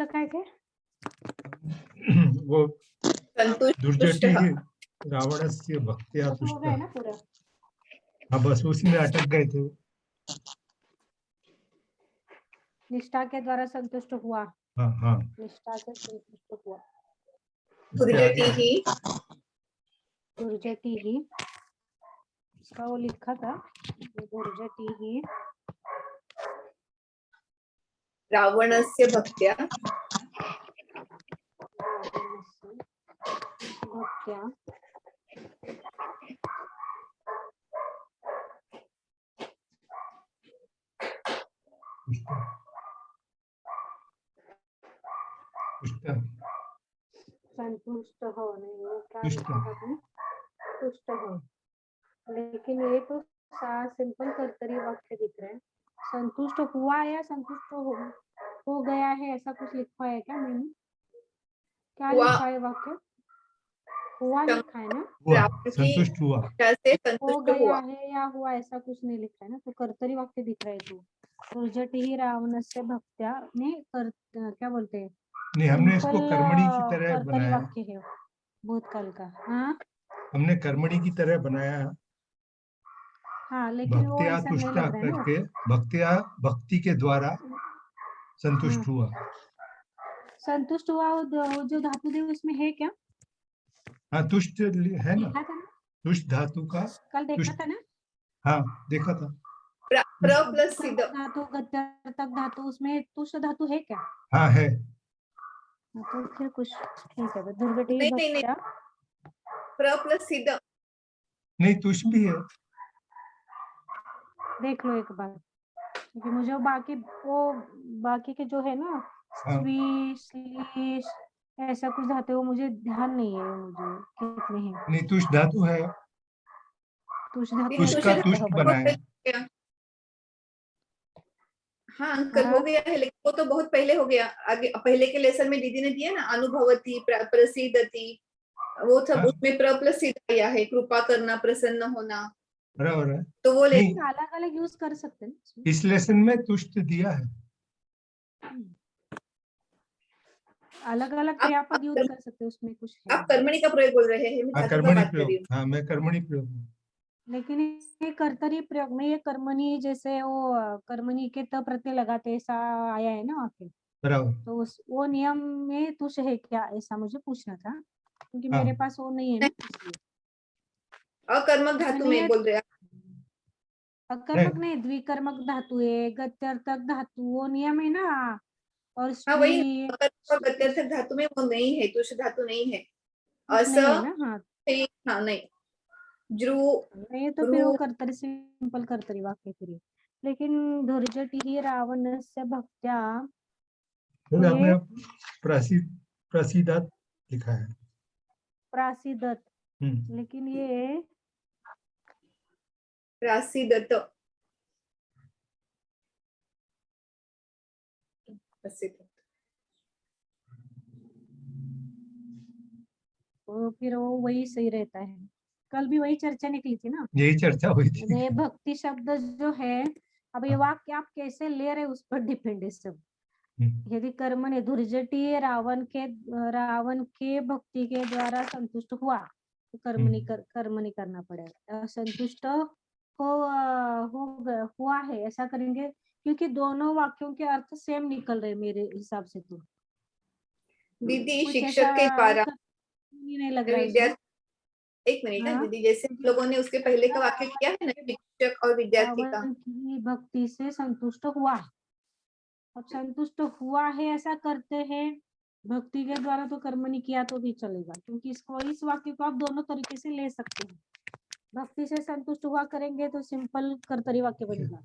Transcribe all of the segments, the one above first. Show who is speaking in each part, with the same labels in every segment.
Speaker 1: अर्थ काय ते?
Speaker 2: वो
Speaker 3: संतुष्ट
Speaker 2: दुर्जटी ही रावणस्य भक्त्या
Speaker 1: हो
Speaker 2: तुष्ट।
Speaker 1: गया ना पूरा?
Speaker 2: हाँ बस उसी में अटक गए थे।
Speaker 1: निष्ठा के द्वारा संतुष्ट हुआ।
Speaker 2: हाँ हाँ
Speaker 1: निष्ठा से संतुष्ट हुआ।
Speaker 2: उसके
Speaker 3: दुर्जटी
Speaker 2: आगे
Speaker 3: ही
Speaker 1: दुर्जटी ही, इसका वो लिखा था, दुर्जटी ही
Speaker 3: रावणस्य भक्त्या
Speaker 1: भक्त्या
Speaker 2: तुष्ट तुष्ट
Speaker 1: संतुष्ट हो, नहीं वो क्या
Speaker 2: तुष्ट।
Speaker 1: लिखा था आपने? तुष्ट हो, लेकिन ये तो सिंपल कर्तरी वाक्य दिख रहा है। संतुष्ट हुआ या संतुष्ट हो गया है, ऐसा कुछ लिखा है क्या मैंने? क्या
Speaker 3: हुआ।
Speaker 1: लिखा है वाक्य? हुआ लिखा है ना?
Speaker 2: हुआ,
Speaker 3: रावण की
Speaker 2: संतुष्ट हुआ।
Speaker 3: इच्छा से
Speaker 1: हो
Speaker 3: संतुष्ट
Speaker 1: गया
Speaker 3: हुआ।
Speaker 1: है या हुआ, ऐसा कुछ नहीं लिखा है ना, तो कर्तरी वाक्य दिख रहा है। तो दुर्जटी ही रावणस्य भक्त्या ने क्या बोलते हैं,
Speaker 2: नहीं, हमने इसको
Speaker 1: सिंपल
Speaker 2: कर्मणि की तरह
Speaker 1: कर्तरी
Speaker 2: बनाया।
Speaker 1: वाक्य है भूतकाल का। हाँ
Speaker 2: हमने कर्मणि की तरह बनाया।
Speaker 1: हाँ, लेकिन वो
Speaker 2: भक्त्या
Speaker 1: ऐसा नहीं
Speaker 2: तुष्टा
Speaker 1: लग रहा है ना।
Speaker 2: करके भक्त्या भक्ति के द्वारा संतुष्ट हुआ।
Speaker 1: संतुष्ट हुआ, वो जो धातु देव उसमें है क्या?
Speaker 2: हाँ तुष्ट है ना,
Speaker 1: देखा था ना,
Speaker 2: तुष्ट धातु का।
Speaker 1: कल देखा
Speaker 2: तुष्ट,
Speaker 1: था ना।
Speaker 2: हाँ देखा था।
Speaker 3: प्र प्लस सिद्ध।
Speaker 1: धातु गत्यर्थक धातु, उसमें तुष्ट धातु है क्या?
Speaker 2: हाँ है।
Speaker 1: हाँ, तो फिर कुछ ठीक है। दुर्गटी
Speaker 3: नहीं नहीं नहीं,
Speaker 1: भक्त्या,
Speaker 3: प्र प्लस सिद्ध।
Speaker 2: नहीं तुष्ट भी है।
Speaker 1: देख लो एक बार, क्योंकि मुझे बाकी के जो है ना,
Speaker 2: हाँ।
Speaker 1: स्वी श्लीश ऐसा कुछ धातु, वो मुझे ध्यान नहीं है मुझे कितने हैं।
Speaker 2: नहीं तुष्ट धातु है,
Speaker 1: तुष्ट धातु
Speaker 2: तुष्ट
Speaker 1: है।
Speaker 2: का तुष्ट बनाया।
Speaker 3: हाँ अंकल हो गया है, लेकिन वो तो बहुत पहले हो गया। आगे पहले के लेसन में दीदी ने दिया ना, अनुभवती प्रसिद्धति, वो सब
Speaker 2: हाँ।
Speaker 3: उसमें प्र प्लस सिद्ध आया है, कृपा करना, प्रसन्न होना।
Speaker 2: बराबर है।
Speaker 3: तो वो ले
Speaker 2: नहीं,
Speaker 1: अलग अलग यूज कर सकते हैं ना।
Speaker 2: इस लेसन में तुष्ट दिया है।
Speaker 1: अलग अलग क्रियापद यूज कर सकते हैं, उसमें कुछ है।
Speaker 3: आप कर्मणि का प्रयोग बोल रहे हैं, मैं
Speaker 2: हाँ
Speaker 3: धातु का
Speaker 2: कर्मणि
Speaker 3: बात कर रही
Speaker 2: प्रयोग,
Speaker 3: हूँ।
Speaker 2: हाँ मैं कर्मणि प्रयोग।
Speaker 1: लेकिन ये कर्तरी प्रयोग में ये कर्मणि, जैसे वो कर्मणि के त प्रत्यय लगाते ऐसा आया है ना वाक्य,
Speaker 2: बराबर।
Speaker 1: तो वो नियम में तुष है क्या, ऐसा मुझे पूछना था, क्योंकि
Speaker 2: हाँ।
Speaker 1: मेरे पास वो नहीं है ना, इसलिए।
Speaker 3: अकर्मक धातु में बोल रहे हैं।
Speaker 1: अकर्मक नहीं, द्विकर्मक धातु है, गत्यर्थक धातु, वो नियम है ना। और
Speaker 3: हाँ वही, गत्यर्थक धातु में वो नहीं है, तुष धातु नहीं है।
Speaker 1: नहीं है ना। हाँ
Speaker 3: हाँ नहीं, ज्रु
Speaker 1: नहीं, तो फिर वो कर्तरी, सिंपल कर्तरी वाक्य फिर। लेकिन धुर्जटी ही रावणस्य भक्त्या,
Speaker 2: तो आपने प्रसिद्धत लिखा है।
Speaker 1: प्रासिदत, लेकिन ये
Speaker 3: प्रासिदत
Speaker 1: फिर वो वही सही रहता है। कल भी वही चर्चा निकली थी ना,
Speaker 2: यही चर्चा हुई थी।
Speaker 1: ये भक्ति शब्द जो है, अब ये वाक्य आप कैसे ले रहे उस पर डिपेंड है सब। यदि कर्म ने धुर्जटी रावण के भक्ति के द्वारा संतुष्ट हुआ, तो कर्म नहीं करना पड़ेगा। संतुष्ट हुआ है ऐसा करेंगे, क्योंकि दोनों वाक्यों के अर्थ सेम निकल रहे मेरे हिसाब से। तो
Speaker 3: दीदी शिक्षक के द्वारा
Speaker 1: नहीं लग रहा है।
Speaker 3: विद्यार्थी, एक मिनट ना दीदी, जैसे लोगों ने उसके पहले का वाक्य किया है ना, शिक्षक और विद्यार्थी का।
Speaker 1: रावण की भक्ति से संतुष्ट हुआ, अब संतुष्ट हुआ है ऐसा करते हैं, भक्ति के द्वारा तो कर्म नहीं किया तो भी चलेगा, क्योंकि इस वाक्य को आप दोनों तरीके से ले सकते हैं। भक्ति से संतुष्ट हुआ करेंगे तो सिंपल कर्तरी वाक्य बनेगा।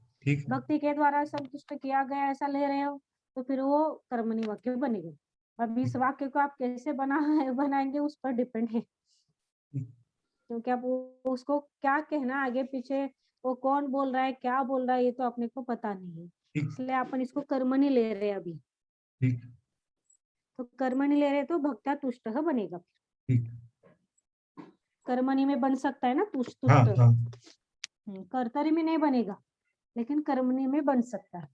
Speaker 1: भक्ति के द्वारा संतुष्ट किया गया ऐसा ले रहे हो तो फिर वो कर्मणी वाक्य बनेगा। अब इस वाक्य को आप कैसे बनाएंगे उस पर डिपेंड है, क्योंकि आप उसको क्या कहना आगे पीछे, वो कौन बोल रहा है क्या बोल रहा है, ये तो अपने को पता नहीं है, इसलिए अपन इसको कर्मणी ले रहे हैं अभी। तो कर्मणी ले रहे तो भक्त्या तुष्ट बनेगा। कर्मणी में बन सकता है ना तुष्ट, कर्तरी में नहीं बनेगा, लेकिन कर्मणी में बन सकता है।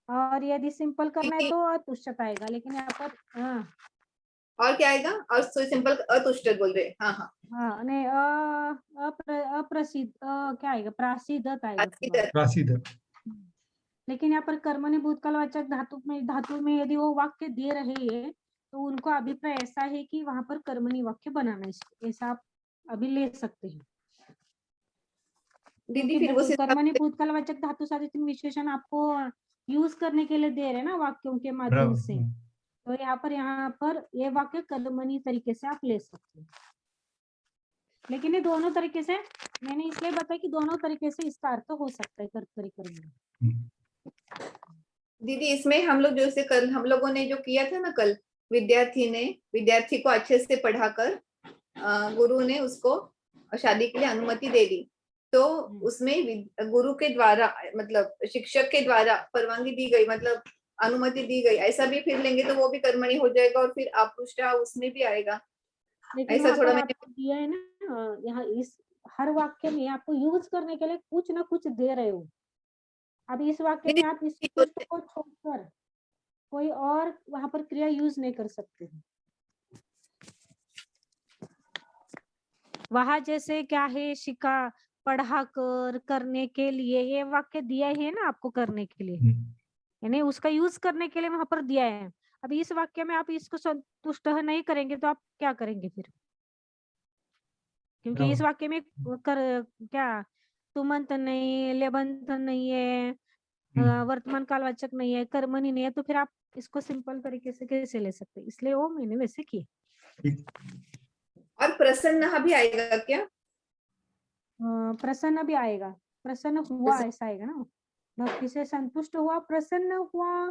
Speaker 1: और यदि सिंपल करना है तो अतुष्ट आएगा, लेकिन यहाँ पर हाँ
Speaker 3: और क्या आएगा? और सिंपल अतुष्ट बोल रहे हैं। हाँ हाँ,
Speaker 1: हाँ नहीं अप्रसिद्ध क्या आएगा, प्रासिद्धत आएगा
Speaker 3: अच्छी
Speaker 1: पूरा।
Speaker 3: तरह।
Speaker 2: प्रासिद्धत।
Speaker 1: लेकिन यहाँ पर कर्मणि भूतकालवाचक धातु में यदि वो वाक्य दे रहे हैं तो उनको अभिप्राय ऐसा है कि वहां पर कर्मणि वाक्य बनाना है, ऐसा आप अभी ले सकते हैं।
Speaker 3: दीदी
Speaker 1: क्योंकि
Speaker 3: फिर उस हिसाब
Speaker 1: कर्मणि
Speaker 3: से
Speaker 1: भूतकालवाचक धातु साधित विशेषण आपको यूज करने के लिए दे रहे हैं ना वाक्यों के माध्यम
Speaker 2: बराबर।
Speaker 1: से, तो यहाँ पर ये वाक्य कर्मणि तरीके से आप ले सकते हैं। लेकिन ये दोनों तरीके से मैंने इसलिए बताया कि दोनों तरीके से इसका अर्थ हो सकता है कर्तरी कर्मणि।
Speaker 3: दीदी इसमें हम लोग जैसे कल हम लोगों ने जो किया था ना कल, विद्यार्थी को अच्छे से पढ़ाकर गुरु ने उसको शादी के लिए अनुमति दे दी, तो उसमें गुरु के द्वारा मतलब शिक्षक के द्वारा परवानगी दी गई, मतलब अनुमति दी गई, ऐसा भी फिर लेंगे तो वो भी कर्मणि हो जाएगा और फिर आपृष्टा उसमें भी आएगा।
Speaker 1: लेकिन
Speaker 3: ऐसा
Speaker 1: वहाँ
Speaker 3: थोड़ा
Speaker 1: पर
Speaker 3: मैंने
Speaker 1: आपको दिया है ना, यहाँ इस हर वाक्य में आपको यूज करने के लिए कुछ ना कुछ दे रहे हो। अब इस वाक्य में आप इस संतुष्ट को छोड़कर कोई और वहां पर क्रिया यूज नहीं कर सकते। वहां जैसे क्या है, शिका पढ़ा कर, करने के लिए, ये वाक्य दिया है ना आपको करने के लिए, यानी उसका यूज करने के लिए वहां पर दिया है। अब इस वाक्य में आप इसको संतुष्ट नहीं करेंगे तो आप क्या करेंगे फिर? क्योंकि इस वाक्य में क्या तुमंत नहीं, लेबंत नहीं है, वर्तमान कालवाचक नहीं है, कर्मणि नहीं है, तो फिर आप इसको सिंपल तरीके से कैसे ले सकते? इसलिए वो मैंने वैसे किया।
Speaker 3: और प्रसन्न भी आएगा क्या?
Speaker 1: प्रसन्न भी आएगा, प्रसन्न हुआ ऐसा आएगा ना, भक्ति से संतुष्ट हुआ, प्रसन्न हुआ,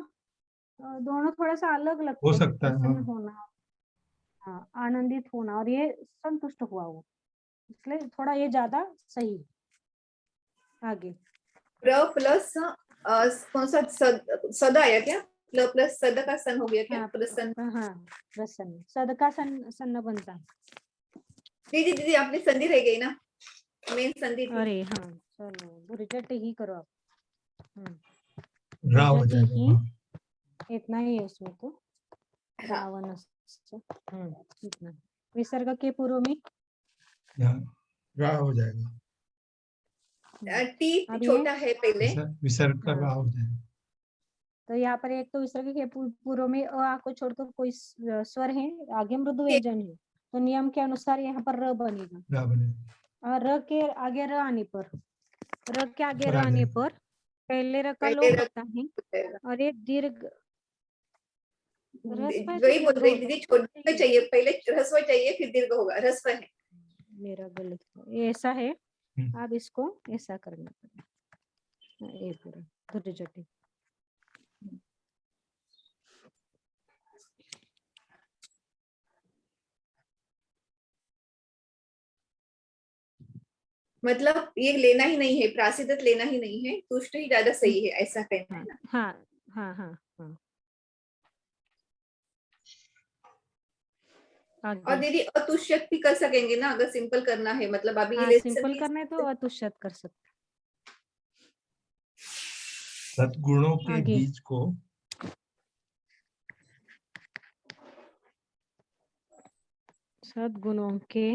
Speaker 1: दोनों थोड़ा सा अलग लगते
Speaker 2: हो
Speaker 1: हैं।
Speaker 2: सकता है,
Speaker 1: प्रसन्न होना, हाँ, आनंदित होना, और ये संतुष्ट हुआ वो, इसलिए थोड़ा ये ज्यादा सही। आगे
Speaker 3: प्र प्लस कौन सा सद आया क्या? प्र प्लस सद का सन हो गया क्या?
Speaker 1: हाँ
Speaker 3: प्रसन्न।
Speaker 1: हाँ, प्रसन्न सद का सन्न बनता है।
Speaker 3: दीदी दीदी आपने संधि रह गई ना, मेन संधि थी।
Speaker 1: अरे हाँ चलो रिजल्ट ही करो आप।
Speaker 2: रा हो
Speaker 1: रिजल्ट
Speaker 2: जाएगा
Speaker 1: ही
Speaker 2: वहाँ।
Speaker 1: इतना ही है उसमें तो। रावण इतना विसर्ग के पूर्व में
Speaker 2: यहाँ रा हो जाएगा,
Speaker 3: टी
Speaker 1: अब ये
Speaker 3: छोटा है पहले।
Speaker 2: विसर्ग का रा
Speaker 1: हाँ,
Speaker 2: हो जाएगा।
Speaker 1: तो यहाँ पर एक तो विसर्ग के पूर्व में अ को छोड़कर कोई स्वर है, आगे मृदु व्यंजन है, तो नियम के अनुसार यहाँ पर र बनेगा।
Speaker 2: रा बनेगा,
Speaker 1: और र के आगे र आने पर, र के आगे
Speaker 2: ऊपर
Speaker 1: र
Speaker 2: आ
Speaker 1: आने
Speaker 2: जाएगा।
Speaker 1: पर पहले र का
Speaker 3: पहले
Speaker 1: लोप
Speaker 3: रख
Speaker 1: होता है, और ये दीर्घ रस्व है तो
Speaker 3: वही बोल
Speaker 1: दीर्घ
Speaker 3: रही
Speaker 1: होता
Speaker 3: दीदी, छोड़ना चाहिए, पहले ह्रस्व चाहिए फिर दीर्घ होगा, ह्रस्व है।
Speaker 1: मेरा गलत ये ऐसा है। आप इसको ऐसा करना पड़ेगा, ये पूरा धुरी जटी।
Speaker 3: मतलब ये लेना ही नहीं है, प्रासिद्धत लेना ही नहीं है, तुष्ट ही ज्यादा सही है, ऐसा कहना है ना?
Speaker 1: हाँ हाँ हाँ हाँ।
Speaker 3: और दीदी अतुष्यत भी कर सकेंगे ना अगर सिंपल करना है, मतलब अभी ये
Speaker 1: हाँ
Speaker 3: लेसन
Speaker 1: सिंपल
Speaker 3: की
Speaker 1: करना है तो अतुष्यत कर सकते।
Speaker 2: सद्गुणों के
Speaker 1: आगे
Speaker 2: बीज को
Speaker 1: सद्गुणों के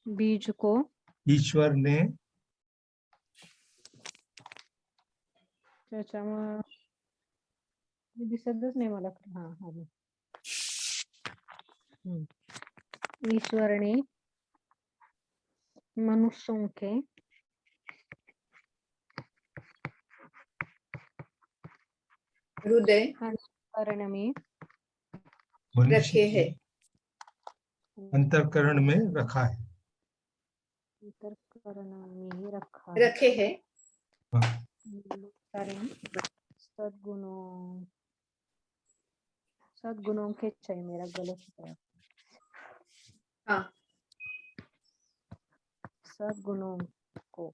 Speaker 2: बीज को ईश्वर ने
Speaker 1: दिसतच नाही मला। हाँ हाँ ईश्वर ने मनुष्यों के
Speaker 3: हृदय
Speaker 1: अंतःकरण में
Speaker 2: मनुष्य
Speaker 3: रखे
Speaker 2: के
Speaker 3: है,
Speaker 2: अंतःकरण में रखा है।
Speaker 1: अंतःकरण में ही रखा है।
Speaker 3: रखे है।
Speaker 2: हाँ,
Speaker 1: सद्गुणों के चाहिए, मेरा गलत है।
Speaker 3: हाँ,
Speaker 1: सद्गुणों को,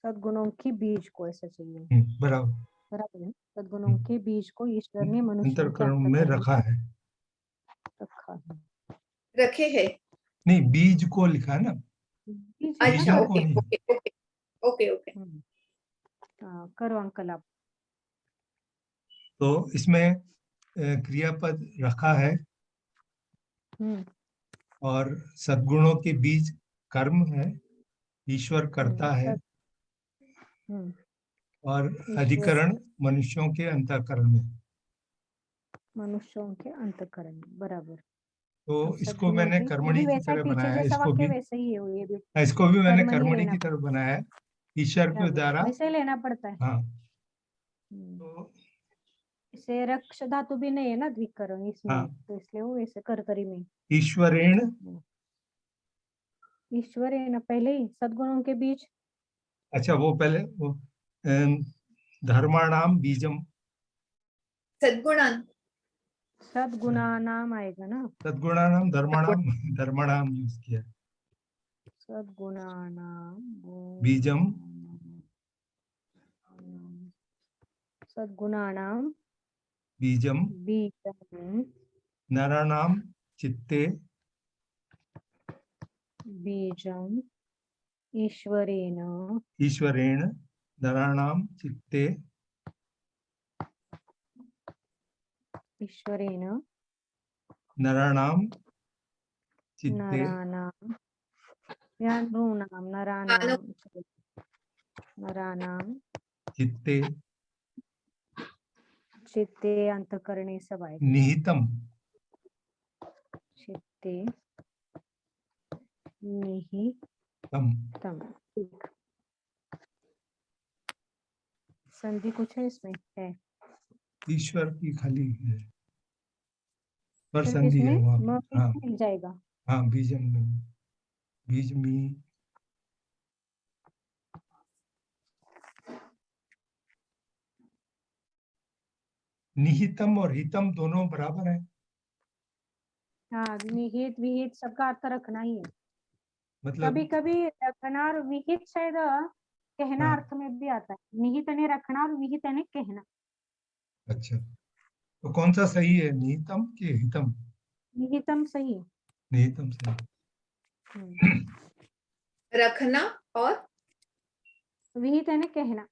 Speaker 1: सद्गुणों की बीज को ऐसा चाहिए,
Speaker 2: बराबर।
Speaker 1: बराबर है। सद्गुणों के बीज को ईश्वर ने मनुष्य के
Speaker 2: अंतःकरण में रखा है,
Speaker 1: रखा है।
Speaker 3: रखे है।
Speaker 2: नहीं बीज को लिखा है ना,
Speaker 3: अच्छा
Speaker 2: बीजों को
Speaker 3: ओके
Speaker 2: नहीं।
Speaker 3: Okay okay, okay okay.
Speaker 1: करो अंकल आप।
Speaker 2: तो इसमें क्रियापद रखा है और सद्गुणों के बीच कर्म है, ईश्वर करता है और
Speaker 1: ईश्वर
Speaker 2: अधिकरण मनुष्यों के अंतःकरण में।
Speaker 1: मनुष्यों के अंतःकरण में, बराबर।
Speaker 2: तो
Speaker 1: अब
Speaker 2: इसको
Speaker 1: सद्गुणों
Speaker 2: मैंने
Speaker 1: की, ये
Speaker 2: कर्मणि
Speaker 1: भी
Speaker 2: की
Speaker 1: वैसा
Speaker 2: तरह
Speaker 1: पीछे
Speaker 2: बनाया है,
Speaker 1: जैसा
Speaker 2: इसको
Speaker 1: वाक्य
Speaker 2: भी
Speaker 1: वैसे ही है, ये भी
Speaker 2: इसको भी मैंने
Speaker 1: कर्मणि
Speaker 2: कर्मणि
Speaker 1: लेना
Speaker 2: की तरह बनाया है, ईश्वर के द्वारा।
Speaker 1: वैसे लेना पड़ता है।
Speaker 2: हाँ,
Speaker 1: हम्म।
Speaker 2: तो
Speaker 1: इसे रक्ष धातु भी नहीं है ना द्विकरण इसमें,
Speaker 2: हाँ,
Speaker 1: तो इसलिए वो वैसे कर्तरी में।
Speaker 2: ईश्वरेण,
Speaker 1: ईश्वर है ना पहले ही सद्गुणों के बीच।
Speaker 2: अच्छा वो पहले वो धर्माणाम बीजम,
Speaker 3: सद्गुणान,
Speaker 1: सद्गुणा नाम आएगा ना,
Speaker 2: सद्गुणानाम धर्माणाम, धर्माणाम यूज किया,
Speaker 1: सद्गुणा नाम
Speaker 2: बीजम
Speaker 1: सद्गुणानाम
Speaker 2: बीजम
Speaker 1: बीजम
Speaker 2: नराणाम चित्ते
Speaker 1: बीजम ईश्वरेण
Speaker 2: ईश्वरेण नराणाम चित्ते
Speaker 1: ईश्वरेण
Speaker 2: नराणाम चित्ते
Speaker 1: नराणाम या नृणाम नराणाम नराणाम
Speaker 2: चित्ते
Speaker 1: चित्ते अंतःकरणे सब आएगा।
Speaker 2: निहितम,
Speaker 1: चित्ते निहितम। ठीक। संधि कुछ है इसमें? है
Speaker 2: ईश्वर की खाली है पर
Speaker 1: सिर्फ
Speaker 2: संधि है
Speaker 1: इसमें
Speaker 2: वहां
Speaker 1: म
Speaker 2: पे। हाँ
Speaker 1: मिल जाएगा।
Speaker 2: हाँ, बीजम में, बीज मी, निहितम और हितम दोनों बराबर है,
Speaker 1: हाँ, निहित विहित सबका अर्थ रखना ही है।
Speaker 2: मतलब
Speaker 1: कभी कभी रखना और विहित शायद कहना
Speaker 2: हाँ,
Speaker 1: अर्थ में भी आता है। निहित ने रखना और विहित ने कहना।
Speaker 2: अच्छा तो कौन सा सही है, निहितम कि हितम?
Speaker 1: निहितम सही है।
Speaker 2: निहितम सही।
Speaker 3: रखना और
Speaker 1: विहित ने कहना,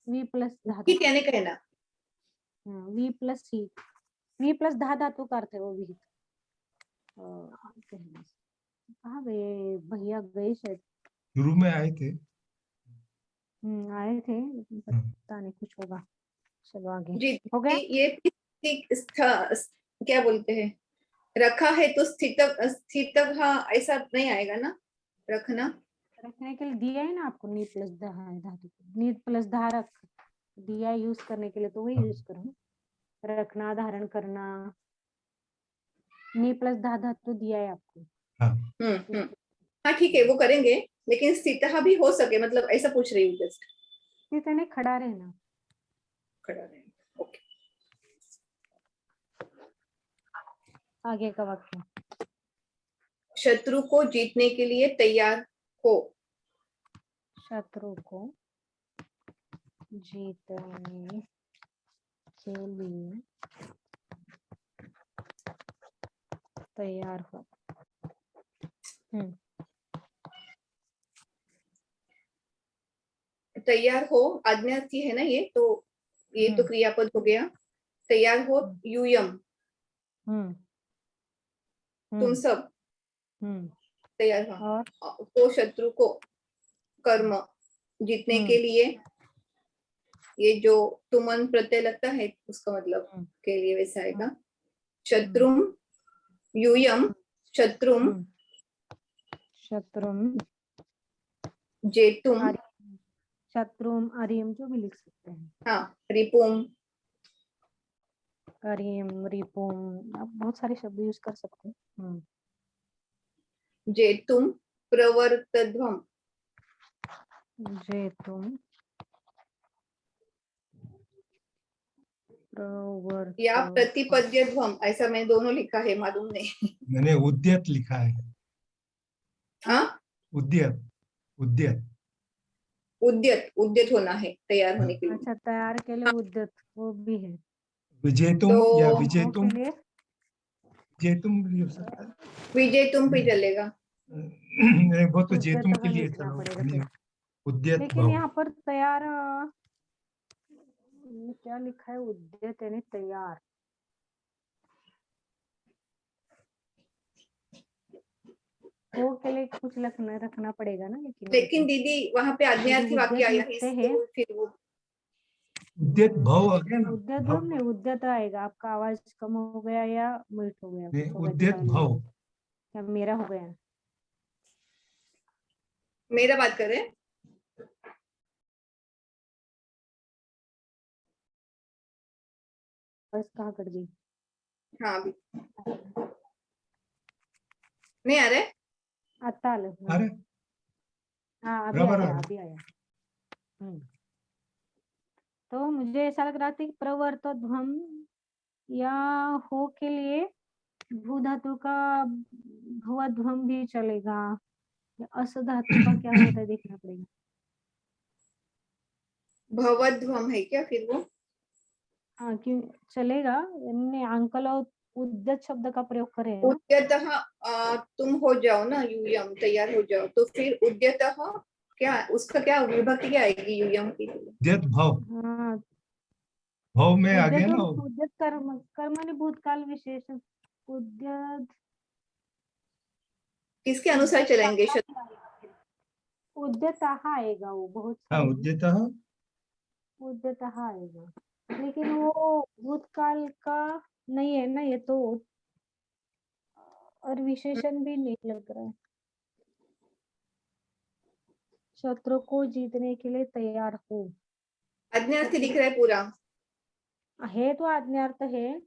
Speaker 1: वी प्लस धातु,
Speaker 3: हित यानी कहना।
Speaker 1: वी प्लस ही, वी प्लस धा धातु का अर्थ है वो विहित। कहना। कहाँ गए भैया? गए शायद,
Speaker 2: शुरू में आए थे।
Speaker 1: आए थे लेकिन
Speaker 2: हाँ।
Speaker 1: पता नहीं कुछ होगा। चलो आगे।
Speaker 3: जी
Speaker 1: हो गया?
Speaker 3: ये क्या बोलते हैं, रखा है तो स्थित स्थित, हाँ ऐसा नहीं आएगा ना, रखना।
Speaker 1: रखने के लिए दिया है ना आपको, नी प्लस धा है धातु, नी प्लस धा रख दिया यूज करने के लिए, तो वही यूज करो। रखना, धारण करना, नी प्लस धा धातु दिया है आपको।
Speaker 2: हाँ।
Speaker 3: हम्म। हाँ ठीक है वो करेंगे, लेकिन स्थित भी हो सके, मतलब ऐसा पूछ रही हूँ जस्ट।
Speaker 1: स्थित खड़ा रहना,
Speaker 3: खड़ा रहे। ओके।
Speaker 1: आगे का वाक्य।
Speaker 3: शत्रु को जीतने के लिए तैयार हो।
Speaker 1: शत्रु को जीतने के लिए तैयार हो।
Speaker 3: तैयार हो आज्ञार्थी है ना ये तो, ये तो क्रियापद हो गया। तैयार हो यूयम, तुम सब तैयार हो। तो शत्रु को कर्म जीतने के लिए, ये जो तुमन प्रत्यय लगता है उसका मतलब के लिए वैसा आएगा। शत्रुम यूयम, शत्रुम
Speaker 1: शत्रुम
Speaker 3: जेतुम,
Speaker 1: शत्रुम अरियम जो भी लिख सकते हैं।
Speaker 3: हाँ रिपुम,
Speaker 1: अरियम रिपुम, आप बहुत सारे शब्द यूज कर सकते हैं।
Speaker 3: जेतुम प्रवर्तध्वम,
Speaker 1: जेतुम
Speaker 3: या प्रतिपद्यध्वम, ऐसा मैं दोनों लिखा है, मालूम नहीं।
Speaker 2: मैंने उद्यत लिखा है।
Speaker 3: हाँ
Speaker 2: उद्यत, उद्यत,
Speaker 3: उद्यत, उद्यत होना है तैयार होने के लिए।
Speaker 1: अच्छा, तैयार के लिए उद्यत वो भी है।
Speaker 2: विजेतुम
Speaker 3: तो
Speaker 2: या विजेतुम,
Speaker 1: के लिए
Speaker 2: जेतुम भी हो सकता है।
Speaker 3: विजय तुम भी चलेगा।
Speaker 2: नहीं, वो तो
Speaker 1: उद्यत
Speaker 2: जेतुम के
Speaker 1: का
Speaker 2: लिए
Speaker 1: लिखना
Speaker 2: चलो
Speaker 1: पड़ेगा फिर।
Speaker 2: उद्यत
Speaker 1: लेकिन
Speaker 2: भव।
Speaker 1: यहाँ पर तैयार ये क्या लिखा है, उद्यत यानी तैयार। हो के लिए कुछ रखना पड़ेगा ना,
Speaker 3: लेकिन दीदी वहां पे आज्ञार्थी वाक्य
Speaker 1: उद्यत
Speaker 3: आया है,
Speaker 1: लिखते हैं।
Speaker 3: इसको फिर वो
Speaker 2: उद्यत भव आ गया ना,
Speaker 1: उद्यत
Speaker 2: भव।
Speaker 1: नहीं, उद्यत आएगा। आपका आवाज कम हो गया या म्यूट हो गया?
Speaker 2: नहीं,
Speaker 1: कुछ हो गया
Speaker 2: उद्यत
Speaker 1: दिखाई नहीं
Speaker 2: भव।
Speaker 1: दे रहा। क्या मेरा हो गया?
Speaker 3: मेरा बात कर रहे हैं।
Speaker 1: बस कहाँ कट गई?
Speaker 3: हाँ अभी नहीं आ रहे।
Speaker 1: आता आलं.
Speaker 2: अरे
Speaker 1: हाँ अभी
Speaker 2: बराबर
Speaker 1: आया,
Speaker 2: है।
Speaker 1: अभी आया. तो मुझे ऐसा लग रहा था कि प्रवर्तध्वम या हो के लिए भू धातु का भवध्वम भी चलेगा, या अस धातु का क्या होता है देखना पड़ेगा.
Speaker 3: भवध्वम है क्या फिर वो?
Speaker 1: हाँ क्यों चलेगा, हमने अंकल और उद्यत शब्द का प्रयोग करे है ना.
Speaker 3: उद्यतः तुम हो जाओ ना, यूयम तैयार हो जाओ, तो फिर उद्यतः क्या उसका क्या विभक्ति क्या आएगी यूयम की?
Speaker 2: उद्यत भव।
Speaker 1: हाँ
Speaker 2: भव में आ
Speaker 1: उद्यत
Speaker 2: गया ना।
Speaker 1: और उद्यत कर्म कर्मणि भूतकाल विशेष. उद्यत
Speaker 3: किसके अनुसार चलेंगे?
Speaker 1: उद्यतः आएगा, वो बहुत
Speaker 2: हाँ,
Speaker 1: सारे
Speaker 2: उद्यतः।
Speaker 1: उद्यतः आएगा, लेकिन वो भूतकाल का नहीं है ना ये तो, और विशेषण भी नहीं लग रहा है. शत्रु को जीतने के लिए तैयार हो,
Speaker 3: आज्ञार्थी दिख रहा है पूरा।
Speaker 1: है तो आज्ञार्थ है,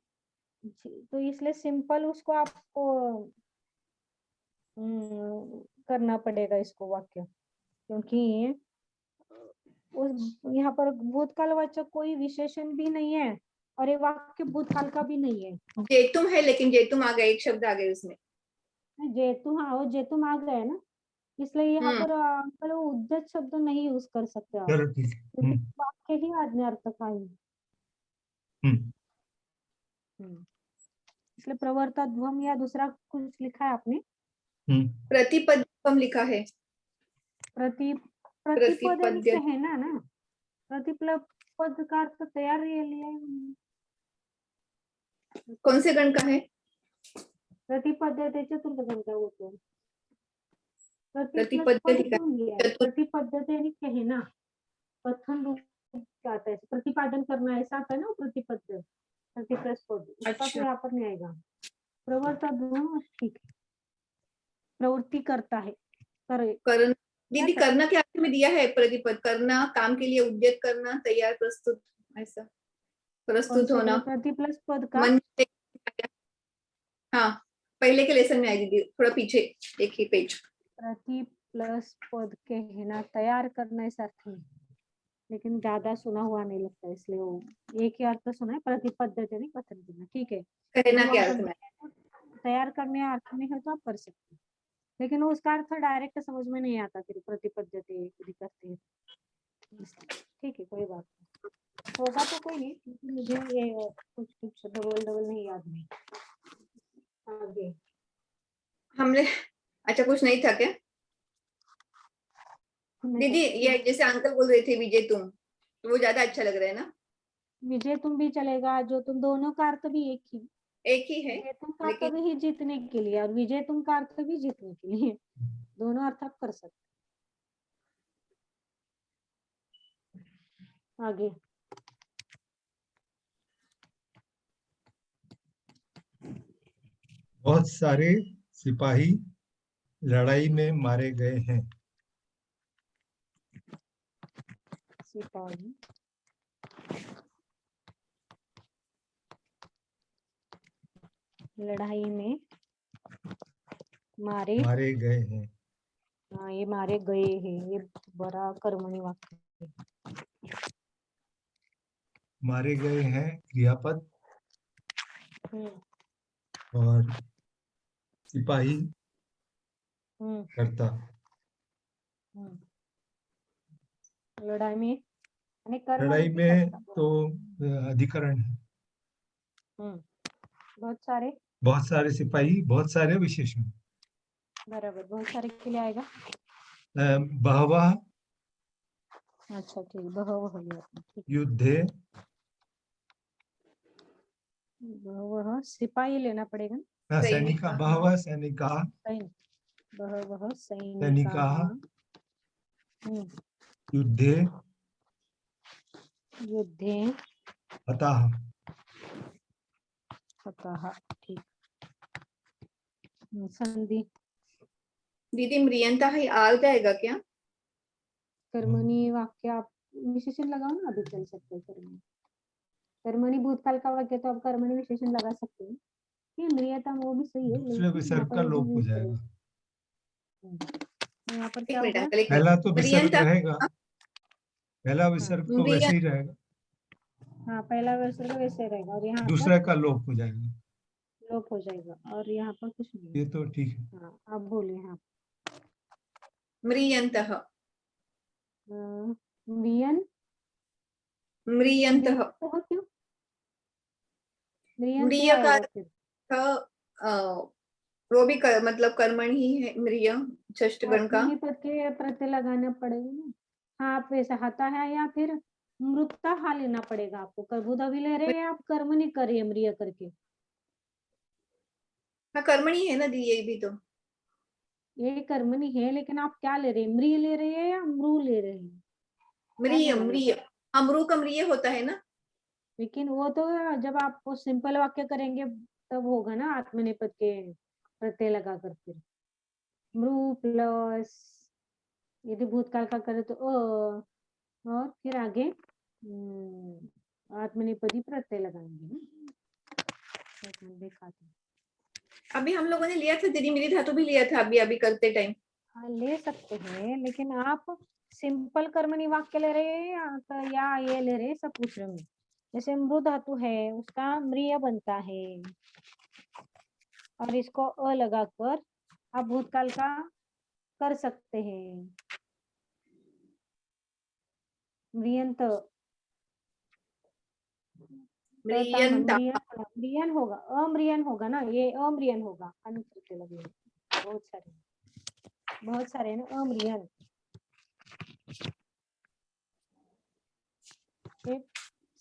Speaker 1: तो इसलिए सिंपल उसको आपको करना पड़ेगा इसको वाक्य, क्योंकि उस यहाँ पर भूतकालवाचक कोई विशेषण भी नहीं है और ये वाक्य भूतकाल का भी नहीं है.
Speaker 3: जेतुम है, लेकिन जेतुम आ गए, एक शब्द आ गए उसमें।
Speaker 1: जेतु, हाँ वो जेतुम आ गया है ना, इसलिए यहाँ पर अंकल उद्यत शब्द नहीं यूज कर सकते आप,
Speaker 2: चलो ठीक है।
Speaker 1: क्योंकि वाक्य ही आज्ञार्थ का है. इसलिए प्रवर्तध्वम या दूसरा कुछ लिखा है आपने?
Speaker 3: प्रतिपदम लिखा है।
Speaker 1: प्रतिपद यानी कहना ना, प्रतिपद का अर्थ तैयार लिया है.
Speaker 3: कौन से गण का है?
Speaker 1: प्रतिपद्यते चतुर्थ गण का वो तो.
Speaker 3: प्रतिपद्यते का
Speaker 1: प्रतिपद्यते यानी कहना, प्रथम रूप क्या आता है, प्रतिपादन करना, ऐसा आता है ना प्रतिपद्य, प्रतिप्रस्पद. उसका तो यहाँ पर नहीं आएगा. प्रवर्तध्वम ठीक है, प्रवृत्ति करता है,
Speaker 3: करण. दीदी करना क्या अर्थ में दिया है? प्रतिपद करना, काम के लिए उद्यत करना, तैयार, प्रस्तुत, ऐसा प्रस्तुत होना.
Speaker 1: प्रति प्लस पद का.
Speaker 3: मन. हाँ पहले के लेसन में आई दीदी, थोड़ा पीछे एक ही पेज.
Speaker 1: प्रति प्लस पद कहना, तैयार करना ऐसा अर्थ है, लेकिन ज्यादा सुना हुआ नहीं लगता, इसलिए वो एक ही अर्थ सुना है. प्रतिपद्यते नहीं कथन करना, ठीक है.
Speaker 3: कहना क्या अर्थ में?
Speaker 1: तैयार करने अर्थ में है तो आप कर सकते हैं, लेकिन उसका अर्थ डायरेक्ट समझ में नहीं आता फिर प्रतिपद्यते करते हैं. ठीक है कोई बात नहीं, होगा तो कोई नहीं, लेकिन मुझे ये कुछ डबल नहीं याद नहीं. आगे
Speaker 3: हमने अच्छा कुछ नहीं था क्या दीदी? ये जैसे अंकल बोल रहे थे विजय तुम, तो वो ज्यादा अच्छा लग रहा है ना.
Speaker 1: विजय तुम भी चलेगा, जो तुम, दोनों का अर्थ भी एक ही
Speaker 3: है,
Speaker 1: विजय तुम का अर्थ भी जीतने के लिए, और विजय तुम का अर्थ भी जीतने के लिए, दोनों अर्थ आप कर सकते. आगे
Speaker 2: बहुत सारे सिपाही लड़ाई में मारे गए हैं.
Speaker 1: सिपाही लड़ाई में मारे
Speaker 2: गए हैं.
Speaker 1: हाँ ये मारे गए हैं, ये बड़ा कर्मणि वाक्य है.
Speaker 2: मारे गए हैं क्रियापद, और सिपाही कर्ता.
Speaker 1: लड़ाई में
Speaker 2: लड़ाई में तो अधिकरण है. बहुत सारे सिपाही, बहुत सारे विशेषण.
Speaker 1: बराबर, बहुत सारे के लिए आएगा.
Speaker 2: बहवा
Speaker 1: अच्छा ठीक, बहवः लिया आपने, ठीक।
Speaker 2: युद्धे
Speaker 1: बहवः सिपाही लेना पड़ेगा ना,
Speaker 2: सैनिका बहवः सैनिका
Speaker 1: सैनिक, बहवः
Speaker 2: सैनिकाः
Speaker 1: सैनिकाः
Speaker 2: युद्धे
Speaker 1: युद्धे
Speaker 2: हताः।
Speaker 1: हताः, ठीक। संधि
Speaker 3: दीदी म्रियंता ही आ जाएगा क्या?
Speaker 1: कर्मणी वाक्य आप विशेषण लगाओ ना, अभी चल सकते हैं कर्मणी। कर्मणी भूतकाल का वाक्य तो आप कर्मणी विशेषण लगा सकते हैं। ये म्रियता वो भी सही है,
Speaker 2: दूसरे
Speaker 1: लेकिन
Speaker 2: विसर्ग
Speaker 1: यहाँ
Speaker 2: का
Speaker 1: पर वो
Speaker 2: लोप
Speaker 1: भी
Speaker 2: हो
Speaker 1: यूज
Speaker 2: जाएगा।
Speaker 1: करेंगे। यहाँ पर
Speaker 3: एक
Speaker 1: क्या
Speaker 3: मिनट
Speaker 1: होगा?
Speaker 3: अंकल, एक
Speaker 2: पहला
Speaker 3: मिनट।
Speaker 2: तो विसर्ग
Speaker 3: म्रियंता,
Speaker 2: रहेगा, पहला विसर्ग तो
Speaker 3: म्रियं
Speaker 2: वैसे ही रहेगा,
Speaker 1: हाँ, पहला विसर्ग वैसे रहेगा और यहाँ
Speaker 2: दूसरे
Speaker 1: पर
Speaker 2: का लोप हो जाएगा।
Speaker 1: लोप हो जाएगा और यहाँ पर कुछ नहीं
Speaker 2: ये
Speaker 1: है।
Speaker 2: तो ठीक है।
Speaker 1: हाँ, आप बोलिए। हाँ,
Speaker 3: म्रियंतः,
Speaker 1: म्रियन,
Speaker 3: म्रियंतः,
Speaker 1: क्यों म्रियन क्यों
Speaker 3: म्रिय का
Speaker 1: आएगा फिर?
Speaker 3: वो भी मतलब कर्मण ही है म्रिय, षष्ठगण का।
Speaker 1: आत्मनेपद के प्रत्यय लगाना पड़ेगा ना। हाँ, आप वैसा हता है या फिर मृता हा लेना पड़ेगा आपको। कर्बूदावी ले रहे हैं आप, कर्म नहीं कर रही है म्रिय करके।
Speaker 3: हाँ, कर्मणी है ना दी, ये भी तो।
Speaker 1: ये कर्मणी है, लेकिन आप क्या ले रहे हैं? म्रिय ले रहे हैं या मृ ले रहे हैं? क्या
Speaker 3: म्रिय,
Speaker 1: लगाना
Speaker 3: म्रिय,
Speaker 1: पड़ेगा?
Speaker 3: अमरू का म्रिय होता है ना।
Speaker 1: लेकिन वो तो जब आप सिंपल वाक्य करेंगे तब होगा ना, आत्मनेपद के प्रत्यय लगाकर। फिर मृ प्लस, यदि भूतकाल का करे तो और फिर आगे आत्मनेपदी प्रत्यय लगाएंगे ना। एक मिनट दिखाती हूँ।
Speaker 3: अभी हम लोगों ने लिया था दीदी, मेरी धातु भी लिया था अभी अभी करते टाइम।
Speaker 1: हाँ, ले सकते हैं, लेकिन आप सिंपल कर्मणी वाक्य ले रहे हैं या ये ले रहे हैं, सब पूछ रहे हैं। जैसे मृ धातु है, उसका म्रिय बनता है और इसको अ लगाकर आप भूतकाल का कर सकते हैं। म्रियंत,
Speaker 3: म्रियंता,
Speaker 1: म्रियन होगा, अम्रियन होगा ना, ये अम्रियन होगा। अनुकृत्य लगे बहुत सारे है ना अम्रियन।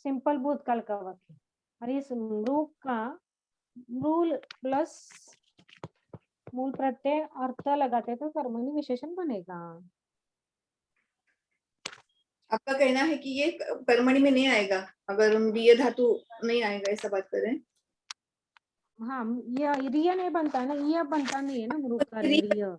Speaker 1: सिंपल भूतकाल का वाक्य। और इस मृ का मूल प्लस मूल प्रत्यय अर्थ लगाते तो कर्मणि विशेषण बनेगा।
Speaker 3: आपका कहना है कि ये कर्मणि में नहीं आएगा अगर म्रिय धातु नहीं आएगा, ऐसा बात कर रहे हैं।
Speaker 1: हाँ, ये रिय नहीं बनता है ना, ये बनता नहीं है ना मृ का रिय।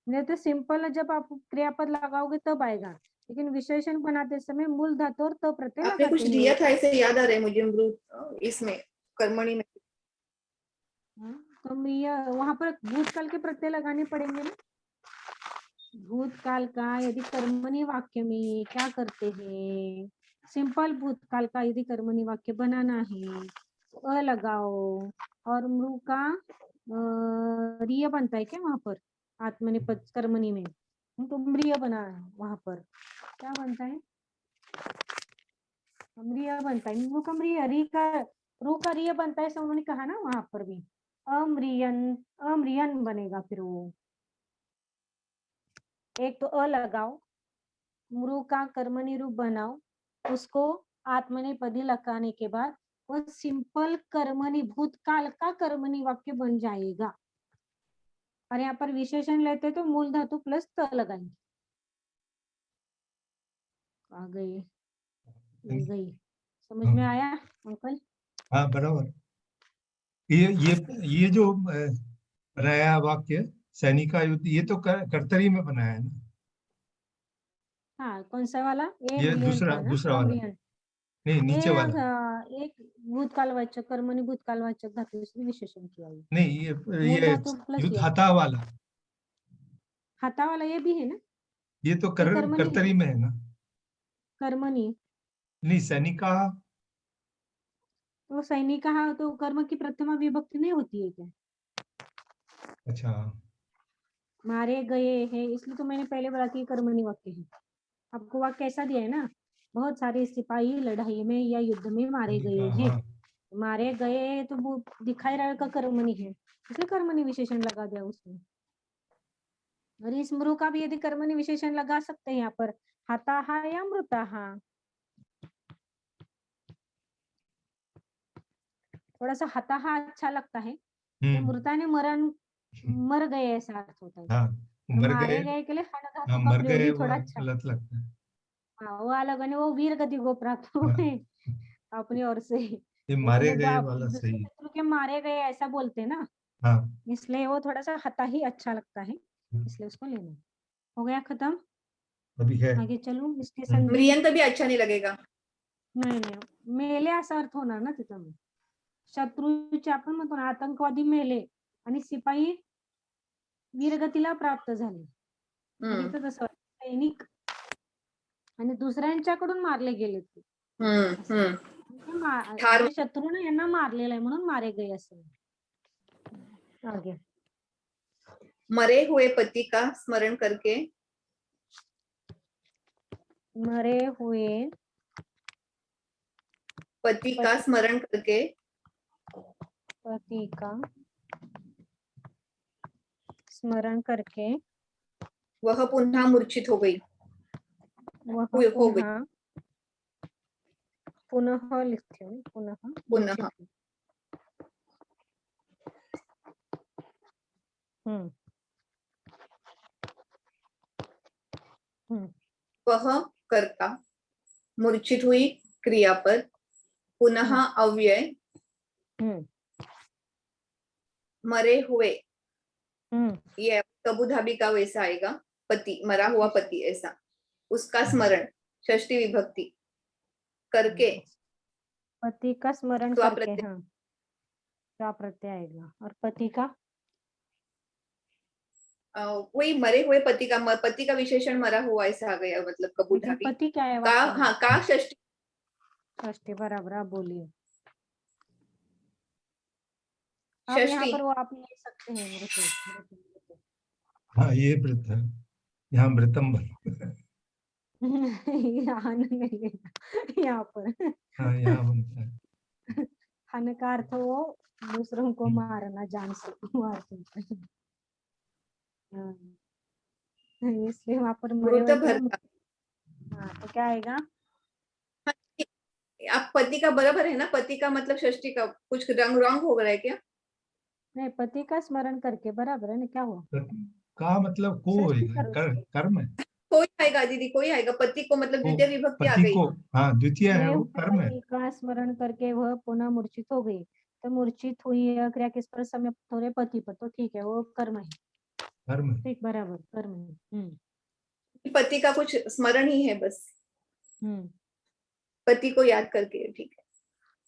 Speaker 1: नहीं तो सिंपल जब आप क्रियापद लगाओगे तब आएगा, लेकिन विशेषण बनाते समय मूल धातु और तो प्रत्यय
Speaker 3: आपने कुछ
Speaker 1: लगाते
Speaker 3: दिया
Speaker 1: हैं।
Speaker 3: था ऐसे याद आ रहा है मुझे, मृ इसमें कर्मणि में।
Speaker 1: तो म्रिय वहां पर भूतकाल के प्रत्यय लगाने पड़ेंगे ना। भूतकाल का यदि कर्मणि वाक्य में क्या करते हैं, सिंपल भूतकाल का यदि कर्मणि वाक्य बनाना है, अ लगाओ और मृ का रिय बनता है क्या वहां पर आत्मनेपद कर्मणि में? तो म्रिय बना है वहां पर, क्या बनता है? म्रिय बनता है। मृ का म्रिय, रू का रिय बनता है, उन्होंने कहा ना वहां पर भी अम्रियन, अम्रियन बनेगा। फिर वो एक तो अ लगाओ, मृ का कर्मणि रूप बनाओ, उसको आत्मनेपदी लगाने के बाद वो सिंपल कर्मणि भूतकाल का कर्मणि वाक्य बन जाएगा। और यहाँ पर विशेषण लेते तो मूल धातु प्लस त लगाएंगे। आ गई, मिल गई, समझ में आया अंकल?
Speaker 2: हाँ बराबर। ये जो बनाया वाक्य सैनिका युद्ध, ये तो कर्तरी में बनाया है ना।
Speaker 1: हाँ, कौन सा वाला? ये
Speaker 2: ये
Speaker 1: म्रियन था ना,
Speaker 2: दूसरा वाला,
Speaker 1: अम्रियन।
Speaker 2: नहीं नीचे वाला।
Speaker 1: एक भूतकालवाचक कर्मणि भूतकालवाचक धातु से विशेषण किया है।
Speaker 2: नहीं
Speaker 1: मूल
Speaker 2: ये
Speaker 1: धातु प्लस
Speaker 2: युद्ध
Speaker 1: यह
Speaker 2: हता वाला,
Speaker 1: हाथा वाला ये भी है ना,
Speaker 2: ये तो
Speaker 1: ये कर्मणि है,
Speaker 2: कर्तरी में है ना।
Speaker 1: कर्मणि।
Speaker 2: नहीं सैनिका,
Speaker 1: तो सैनिक तो कर्म की प्रथमा विभक्ति नहीं होती है क्या?
Speaker 2: अच्छा
Speaker 1: मारे गए हैं, इसलिए तो मैंने पहले बोला कि कर्मणि वाक्य है। आपको वाक्य कैसा दिया है ना, बहुत सारे सिपाही लड़ाई में या युद्ध में मारे गए हैं।
Speaker 2: हाँ
Speaker 1: मारे गए तो वो दिखाई रहेगा कर्मणि है, इसलिए कर्मणि विशेषण लगा दिया उसमें। और इस मृ का भी यदि कर्मणि विशेषण लगा सकते हैं यहाँ पर, हताहा या मृताहा। थोड़ा सा हताहा अच्छा लगता है, तो मृता ने मर गए ऐसा अर्थ होता है।
Speaker 2: हाँ
Speaker 1: और
Speaker 2: मर
Speaker 1: मारे
Speaker 2: गए,
Speaker 1: गए के लिए हन
Speaker 2: हाँ
Speaker 1: धातु का
Speaker 2: मर
Speaker 1: प्रयोग
Speaker 2: गए
Speaker 1: ही
Speaker 2: वो
Speaker 1: थोड़ा अच्छा है।
Speaker 2: गलत लगता है।
Speaker 1: हाँ वो अलग है, वो वीर गति को प्राप्त
Speaker 2: हाँ,
Speaker 1: हुए अपनी ओर से,
Speaker 2: ये
Speaker 1: लेकिन
Speaker 2: मारे
Speaker 1: ये जो
Speaker 2: गए
Speaker 1: आप
Speaker 2: वाला
Speaker 1: दूसरे
Speaker 2: सही है।
Speaker 1: शत्रु के मारे गए ऐसा बोलते हैं ना,
Speaker 2: हाँ
Speaker 1: इसलिए वो थोड़ा सा हता ही अच्छा लगता है, इसलिए उसको लेना। हो गया खत्म,
Speaker 2: अभी है।
Speaker 1: आगे चलू इसके संधि।
Speaker 3: म्रियंत भी अच्छा नहीं लगेगा.
Speaker 1: नाही मेले असा अर्थ होणार ना तिथं मग. शत्रूचे आपण म्हणतो ना आतंकवादी मेले आणि शिपाई वीरगतीला प्राप्त झाले.
Speaker 3: हम्म
Speaker 1: तिथं तसं सैनिक आणि दुसऱ्यांच्याकडून मारले गेले ते.
Speaker 3: हम्म. ठार
Speaker 1: म्हणजे शत्रूने यांना मारलेलं आहे म्हणून मारे गए असं. आगे
Speaker 3: मरे हुए पति का स्मरण करके
Speaker 1: मरे हुए
Speaker 3: पति का स्मरण करके
Speaker 1: पति का स्मरण करके
Speaker 3: वह पुनः मूर्छित हो गई.
Speaker 1: वह
Speaker 3: हो गई.
Speaker 1: पुनः लिखते हैं पुनः
Speaker 3: पुनः.
Speaker 1: मूर्छित हुई. हम्म हम्म
Speaker 3: वह कर्ता मूर्छित हुई क्रियापद पुनः अव्यय
Speaker 1: हम्म
Speaker 3: मरे हुए.
Speaker 1: हम्म
Speaker 3: ये अबू धाबी का वैसा आएगा, पति मरा हुआ पति ऐसा. उसका स्मरण षष्ठी विभक्ति करके
Speaker 1: पति का स्मरण
Speaker 3: स्वा
Speaker 1: करके,
Speaker 3: प्रत्यय.
Speaker 1: हाँ क्या प्रत्यय आएगा, और पति का
Speaker 3: वही मरे हुए पति का विशेषण मरा हुआ ऐसा आ गया, मतलब कबू
Speaker 1: लेकिन
Speaker 3: धाबी
Speaker 1: पति क्या है
Speaker 3: का.
Speaker 1: वाक्य में?
Speaker 3: हाँ का षष्ठी.
Speaker 1: षष्ठी बराबर, आप बोलिए. अब यहाँ
Speaker 3: षष्ठी
Speaker 1: पर वो आप ले सकते हैं मृत्यु.
Speaker 2: हाँ ये वृत्त है, यहाँ मृतम बन।
Speaker 1: यहाँ नहीं लेना, यहाँ पर
Speaker 2: हाँ यहाँ बनता है।
Speaker 1: हन का अर्थ वो दूसरों को मारना जान से मार सकते हैं. हाँ, इसलिए वहां पर मरे
Speaker 3: मृत
Speaker 1: हुए के लिए
Speaker 3: भरता.
Speaker 1: हाँ तो क्या आएगा?
Speaker 3: आप पति का बराबर है ना, पति का मतलब षष्ठी का कुछ रंग रंग हो रहा है क्या?
Speaker 1: नहीं पति का स्मरण करके बराबर है ना, क्या हुआ?
Speaker 2: का मतलब को
Speaker 1: षष्ठी
Speaker 2: होएगा,
Speaker 1: करो इसके.
Speaker 2: कर्म है।
Speaker 3: कोई आएगा दीदी, कोई आएगा. पति को मतलब
Speaker 2: को
Speaker 3: द्वितीय विभक्ति आ
Speaker 2: पति
Speaker 3: गई.
Speaker 2: को, हाँ द्वितीय है
Speaker 1: मरे
Speaker 2: वो,
Speaker 1: हुए
Speaker 2: कर्म है।
Speaker 1: पति का स्मरण करके वह पुनः मूर्छित हो गई, तो मूर्छित हुई यह क्रिया किस पर समय हो रहे पति पर, तो ठीक है वो कर्म है.
Speaker 2: कर्म है।
Speaker 1: ठीक बराबर कर्म है.
Speaker 3: पति का कुछ स्मरण ही है बस,
Speaker 1: हम्म
Speaker 3: पति को याद करके. ठीक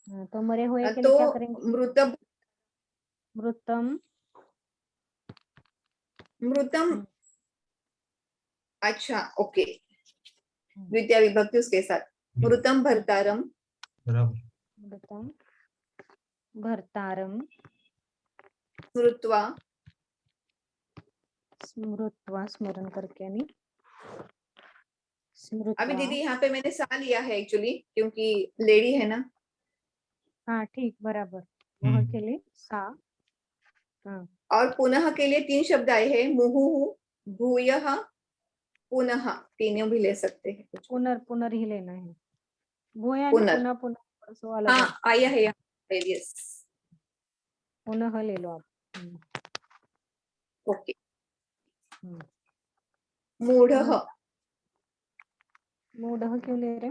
Speaker 1: हाँ, तो मरे हुए
Speaker 3: है.
Speaker 1: के लिए क्या
Speaker 3: तो
Speaker 1: करेंगे?
Speaker 3: मृतम
Speaker 1: हम्म,
Speaker 3: अच्छा ओके, द्वितीय विभक्ति उसके साथ. मृतम भर्तारम
Speaker 2: बराबर.
Speaker 1: मृतम भर्तारम
Speaker 3: स्मृत्वा.
Speaker 1: स्मृत्वा स्मरण करके नहीं
Speaker 3: अभी
Speaker 1: स्मृत्वा.
Speaker 3: दीदी यहाँ पे मैंने सा लिया है एक्चुअली, क्योंकि लेडी है ना.
Speaker 1: हाँ ठीक बराबर, वह के लिए सा. हाँ
Speaker 3: और पुनः के लिए 3 शब्द आए हैं, मुहुः भूयः पुनः. तीनों भी ले सकते हैं कुछ.
Speaker 1: पुनर ही लेना है. वो यानी
Speaker 3: पुनः.
Speaker 1: पुनः सो अलग
Speaker 3: हाँ
Speaker 1: अर्थ.
Speaker 3: आया है यहाँ. यस
Speaker 1: पुनः ले लो आप.
Speaker 3: ओके.
Speaker 1: हम्म.
Speaker 3: मूढ़ः.
Speaker 1: मूढ़ क्यों ले रहे?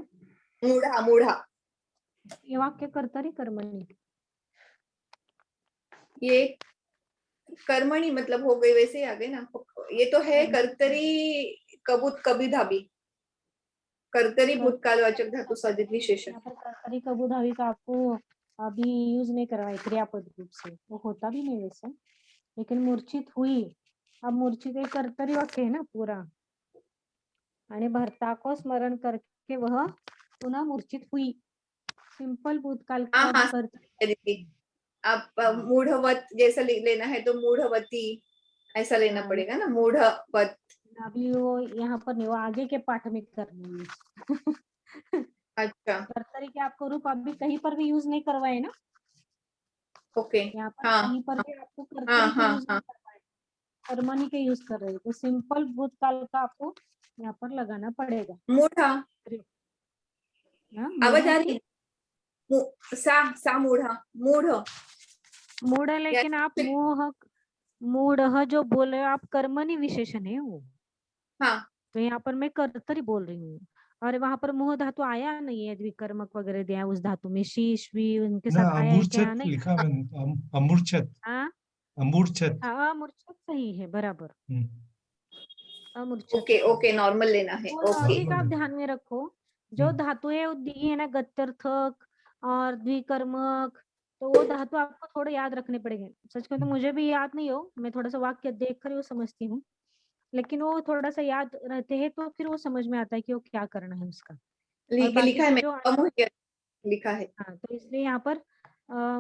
Speaker 3: मूढ़ा.
Speaker 1: ये वाक्य कर्तरी कर्मणी.
Speaker 3: ये कर्मणी मतलब हो गई, वैसे ही आ गए ना. ये तो है कर्तरी कबूत कभी धाबी. कर्तरी भूतकालवाचक धातु साधित विशेषण.
Speaker 1: यहाँ पर कर्तरी कबूधावी का आपको अभी यूज नहीं करवाए क्रियापद रूप से, वो होता भी नहीं वैसे, लेकिन मूर्छित हुई. अब मूर्छित एक कर्तरी वाक्य है ना पूरा, आणि भर्ता को स्मरण करके वह पुनः मूर्छित हुई. सिंपल भूतकाल
Speaker 3: हाँ
Speaker 1: का
Speaker 3: हाँ
Speaker 1: कर्तरी.
Speaker 3: दीदी. आप मूढ़वत जैसा लेना है तो मूढ़वती ऐसा लेना
Speaker 1: हाँ,
Speaker 3: पड़ेगा ना, मूढ़वत.
Speaker 1: अभी वो यहाँ पर नहीं, वो आगे के पाठ में करना है.
Speaker 3: अच्छा
Speaker 1: कर्तरी के आपको रूप अभी कहीं पर भी यूज नहीं करवाए ना,
Speaker 3: ओके.
Speaker 1: यहाँ पर
Speaker 3: हाँ
Speaker 1: कहीं पर भी आपको
Speaker 3: हाँ
Speaker 1: कर्तरी को
Speaker 3: हाँ
Speaker 1: यूज नहीं
Speaker 3: हाँ
Speaker 1: करवाए. कर्मणि के यूज कर रहे हैं, तो सिंपल भूतकाल का आपको यहाँ पर लगाना पड़ेगा।
Speaker 3: मूढ़ा,
Speaker 1: हाँ,
Speaker 3: आवाज
Speaker 1: मूढ़ा
Speaker 3: आ रही
Speaker 1: की
Speaker 3: है? सा मूढ़ा, मूढ़
Speaker 1: मूढ़ है, लेकिन आप मूढ़ जो बोल रहे हो आप कर्मणि विशेषण है वो,
Speaker 3: हाँ
Speaker 1: तो यहाँ पर मैं कर्तरी बोल रही हूँ, और वहां पर मोह धातु आया नहीं है, द्विकर्मक वगैरह दिया है उस धातु में, शीश भी उनके
Speaker 2: ना,
Speaker 1: साथ आया है क्या?
Speaker 2: अमूर्छित
Speaker 1: नहीं।
Speaker 2: लिखा मैंने तो, अमूर्छित,
Speaker 1: हाँ
Speaker 2: अमूर्छित।
Speaker 1: हाँ, मूर्छित सही है, बराबर,
Speaker 2: हम्म,
Speaker 1: अमूर्छित
Speaker 3: ओके
Speaker 1: सही है।
Speaker 3: ओके, नॉर्मल लेना है,
Speaker 1: वो
Speaker 3: ओके।
Speaker 1: लॉजिक आप
Speaker 2: नॉर्मल है।
Speaker 1: ध्यान में रखो, जो
Speaker 2: हम्म,
Speaker 1: धातु है वो दी है ना, गत्यर्थक और द्विकर्मक, तो वो धातु आपको थोड़े याद रखने पड़ेंगे। सच कहूं तो मुझे भी याद नहीं हो, मैं थोड़ा सा वाक्य देख कर वो समझती हूँ, लेकिन वो थोड़ा सा याद रहते हैं तो फिर वो समझ में आता है कि वो क्या करना है उसका। और बाकी
Speaker 3: लिखा है
Speaker 1: के
Speaker 3: मैंने,
Speaker 1: जो,
Speaker 3: अमूल्य लिखा है।
Speaker 1: हाँ, तो इसलिए यहाँ पर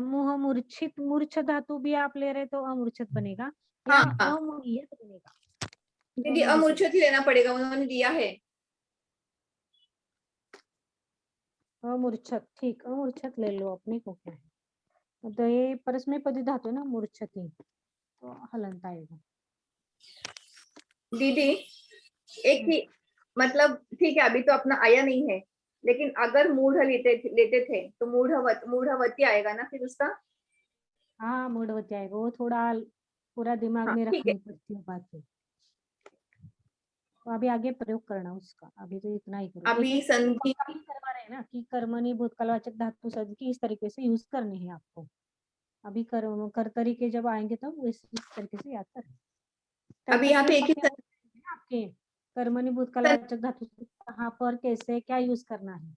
Speaker 1: मुह मूर्छित, मूर्छ धातु भी आप ले रहे तो अमूर्छित बनेगा, या
Speaker 3: हाँ हाँ
Speaker 1: अमूर्यत बनेगा,
Speaker 3: दीदी,
Speaker 1: दोनों भी चलेगा।
Speaker 3: अमूर्छित ही लेना पड़ेगा, उन्होंने दिया है।
Speaker 1: अमूर्छित, ठीक, अमूर्छित ले लो, अपने को क्या है, तो ये परस्मैपदी धातु है ना, मूर्छति, तो हलंत आएगा।
Speaker 3: दीदी एक ही, मतलब ठीक है, अभी तो अपना आया नहीं है, लेकिन अगर मूढ़ लेते थे तो मूढ़वती आएगा ना फिर उसका।
Speaker 1: हाँ, मूढ़वती आएगा, वो थोड़ा पूरा दिमाग
Speaker 3: हाँ
Speaker 1: में
Speaker 3: ठीक है।
Speaker 1: रखनी पड़ती है बातें, तो अभी आगे प्रयोग करना उसका, अभी तो इतना ही करो, एक
Speaker 3: अभी
Speaker 1: एक
Speaker 3: संधि,
Speaker 1: पक्का ही करवा रहे हैं ना कि कर्मणि भूतकालवाचक धातु शब्द की इस तरीके से यूज करने हैं आपको। अभी कर तरीके जब आएंगे तब वो इस तरीके से याद करें, तब
Speaker 3: अभी
Speaker 1: तक
Speaker 3: यहाँ
Speaker 1: ये
Speaker 3: पे एक ही
Speaker 1: वाक्य आपके कर्मणि भूतकालवाचक धातु से कहाँ पर कैसे क्या यूज करना है